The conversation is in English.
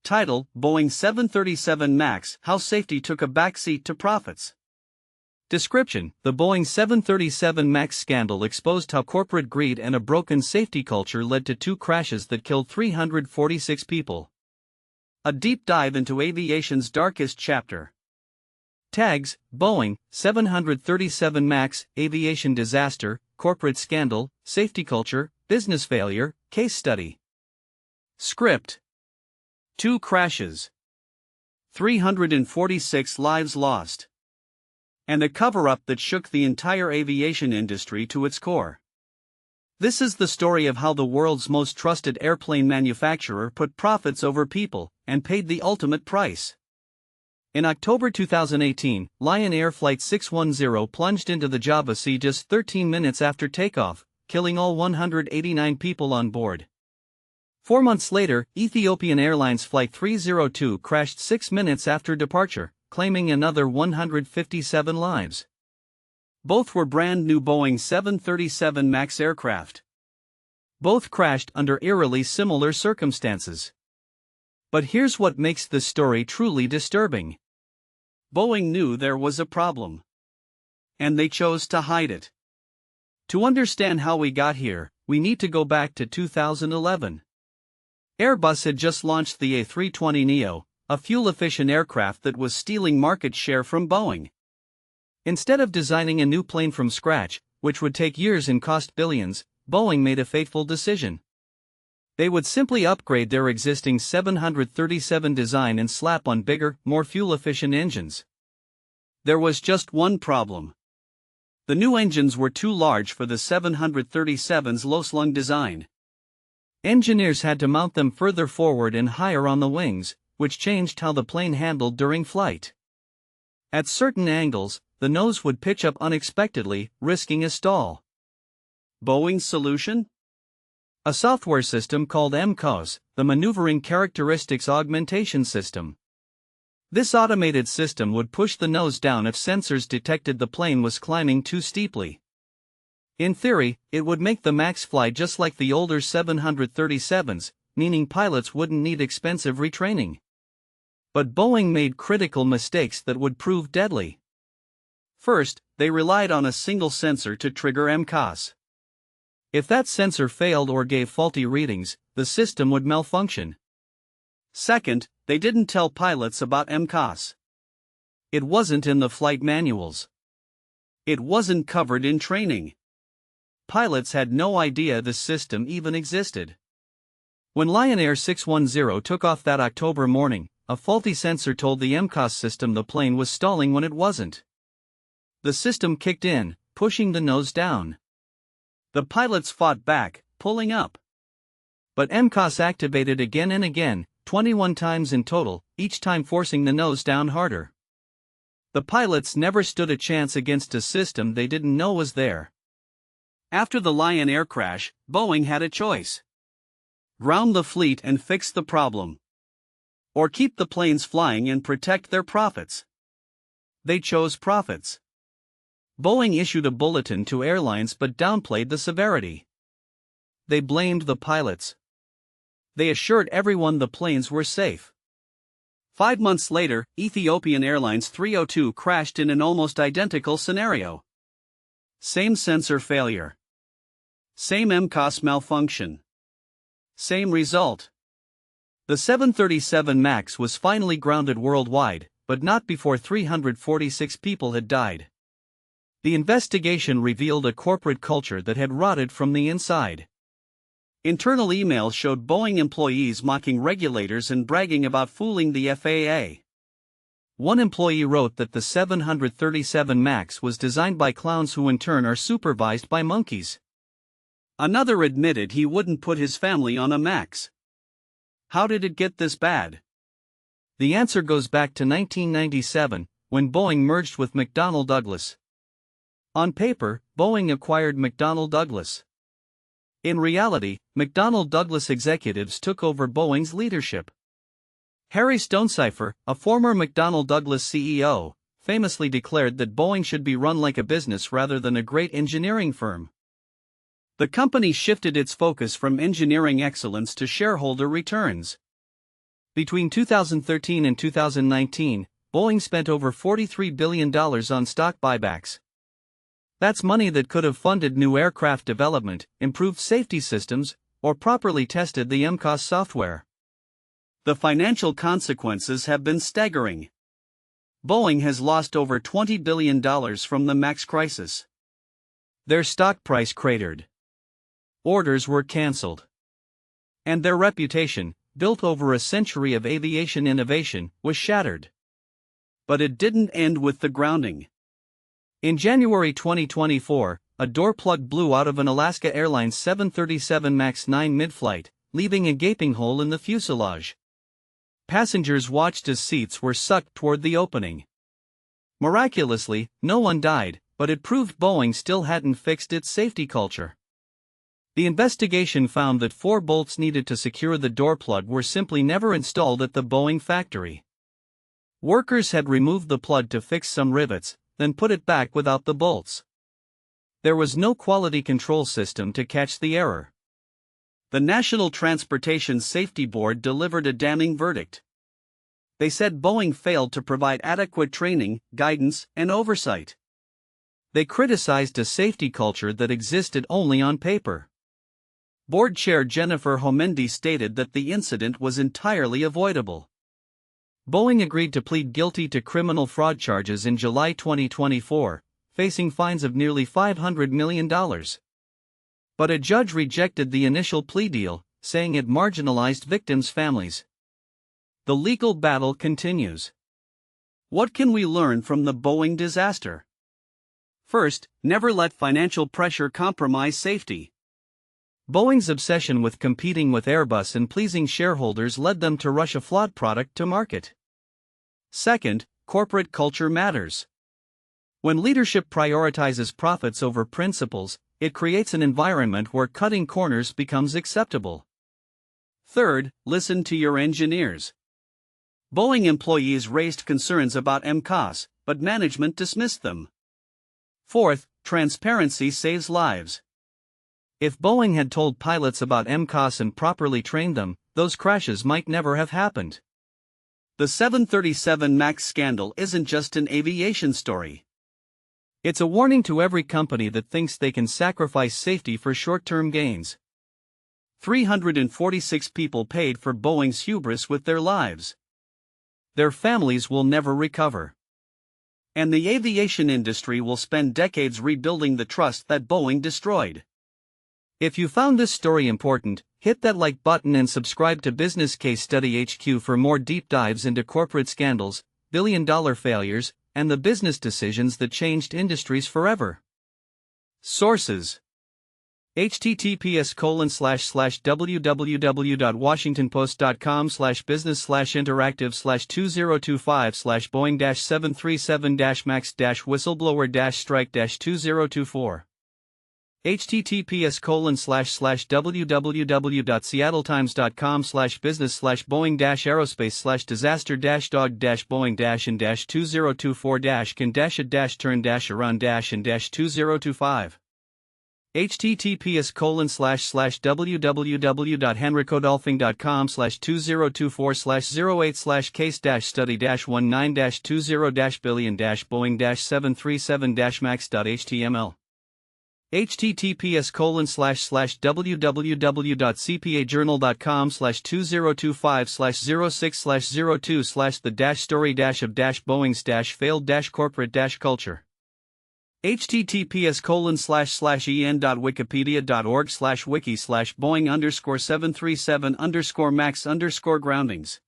Title: Boeing 737 MAX, How Safety Took a Backseat to Profits. Description: The Boeing 737 MAX scandal exposed how corporate greed and a broken safety culture led to two crashes that killed 346 people. A deep dive into aviation's darkest chapter. Tags: Boeing 737 MAX, Aviation Disaster, Corporate Scandal, Safety Culture, Business Failure, Case Study. Script: Two crashes, 346 lives lost, and a cover-up that shook the entire aviation industry to its core. This is the story of how the world's most trusted airplane manufacturer put profits over people, and paid the ultimate price. In October 2018, Lion Air Flight 610 plunged into the Java Sea just 13 minutes after takeoff, killing all 189 people on board. 4 months later, Ethiopian Airlines Flight 302 crashed 6 minutes after departure, claiming another 157 lives. Both were brand new Boeing 737 MAX aircraft. Both crashed under eerily similar circumstances. But here's what makes this story truly disturbing. Boeing knew there was a problem, and they chose to hide it. To understand how we got here, we need to go back to 2011. Airbus had just launched the A320neo, a fuel-efficient aircraft that was stealing market share from Boeing. Instead of designing a new plane from scratch, which would take years and cost billions, Boeing made a fateful decision. They would simply upgrade their existing 737 design and slap on bigger, more fuel-efficient engines. There was just one problem. The new engines were too large for the 737's low-slung design. Engineers had to mount them further forward and higher on the wings, which changed how the plane handled during flight. At certain angles, the nose would pitch up unexpectedly, risking a stall. Boeing's solution? A software system called MCAS, the Maneuvering Characteristics Augmentation System. This automated system would push the nose down if sensors detected the plane was climbing too steeply. In theory, it would make the MAX fly just like the older 737s, meaning pilots wouldn't need expensive retraining. But Boeing made critical mistakes that would prove deadly. First, they relied on a single sensor to trigger MCAS. If that sensor failed or gave faulty readings, the system would malfunction. Second, they didn't tell pilots about MCAS. It wasn't in the flight manuals. It wasn't covered in training. Pilots had no idea the system even existed. When Lion Air 610 took off that October morning, a faulty sensor told the MCAS system the plane was stalling when it wasn't. The system kicked in, pushing the nose down. The pilots fought back, pulling up. But MCAS activated again and again, 21 times in total, each time forcing the nose down harder. The pilots never stood a chance against a system they didn't know was there. After the Lion Air crash, Boeing had a choice. Ground the fleet and fix the problem, or keep the planes flying and protect their profits. They chose profits. Boeing issued a bulletin to airlines but downplayed the severity. They blamed the pilots. They assured everyone the planes were safe. 5 months later, Ethiopian Airlines 302 crashed in an almost identical scenario. Same sensor failure. Same MCAS malfunction. Same result. The 737 MAX was finally grounded worldwide, but not before 346 people had died. The investigation revealed a corporate culture that had rotted from the inside. Internal emails showed Boeing employees mocking regulators and bragging about fooling the FAA. One employee wrote that the 737 MAX was designed by clowns who in turn are supervised by monkeys. Another admitted he wouldn't put his family on a MAX. How did it get this bad? The answer goes back to 1997, when Boeing merged with McDonnell Douglas. On paper, Boeing acquired McDonnell Douglas. In reality, McDonnell Douglas executives took over Boeing's leadership. Harry Stonecipher, a former McDonnell Douglas CEO, famously declared that Boeing should be run like a business rather than a great engineering firm. The company shifted its focus from engineering excellence to shareholder returns. Between 2013 and 2019, Boeing spent over $43 billion on stock buybacks. That's money that could have funded new aircraft development, improved safety systems, or properly tested the MCAS software. The financial consequences have been staggering. Boeing has lost over $20 billion from the MAX crisis. Their stock price cratered. Orders were cancelled. And their reputation, built over a century of aviation innovation, was shattered. But it didn't end with the grounding. In January 2024, a door plug blew out of an Alaska Airlines 737 MAX 9 mid-flight, leaving a gaping hole in the fuselage. Passengers watched as seats were sucked toward the opening. Miraculously, no one died, but it proved Boeing still hadn't fixed its safety culture. The investigation found that 4 bolts needed to secure the door plug were simply never installed at the Boeing factory. Workers had removed the plug to fix some rivets, then put it back without the bolts. There was no quality control system to catch the error. The National Transportation Safety Board delivered a damning verdict. They said Boeing failed to provide adequate training, guidance, and oversight. They criticized a safety culture that existed only on paper. Board Chair Jennifer Homendy stated that the incident was entirely avoidable. Boeing agreed to plead guilty to criminal fraud charges in July 2024, facing fines of nearly $500 million. But a judge rejected the initial plea deal, saying it marginalized victims' families. The legal battle continues. What can we learn from the Boeing disaster? First, never let financial pressure compromise safety. Boeing's obsession with competing with Airbus and pleasing shareholders led them to rush a flawed product to market. Second, corporate culture matters. When leadership prioritizes profits over principles, it creates an environment where cutting corners becomes acceptable. Third, listen to your engineers. Boeing employees raised concerns about MCAS, but management dismissed them. Fourth, transparency saves lives. If Boeing had told pilots about MCAS and properly trained them, those crashes might never have happened. The 737 MAX scandal isn't just an aviation story. It's a warning to every company that thinks they can sacrifice safety for short-term gains. 346 people paid for Boeing's hubris with their lives. Their families will never recover. And the aviation industry will spend decades rebuilding the trust that Boeing destroyed. If you found this story important, hit that like button and subscribe to Business Case Study HQ for more deep dives into corporate scandals, billion-dollar failures, and the business decisions that changed industries forever. Sources: https://www.washingtonpost.com/business/interactive/2025/Boeing-737-MAX-strike-2024. https://www.seattletime.com/business/boeing-aerospace/disaster-dog-boeing-and-2025. https://www.henrykodolphin.com/2024/08/case-study-1-0-billion-boeing-737-max.html. https://www.cpajournal.com/2025/06/02/of-Boeing's-failed-corporate-culture. https://en.wikipedia.org/wiki/Boeing_737_MAX_groundings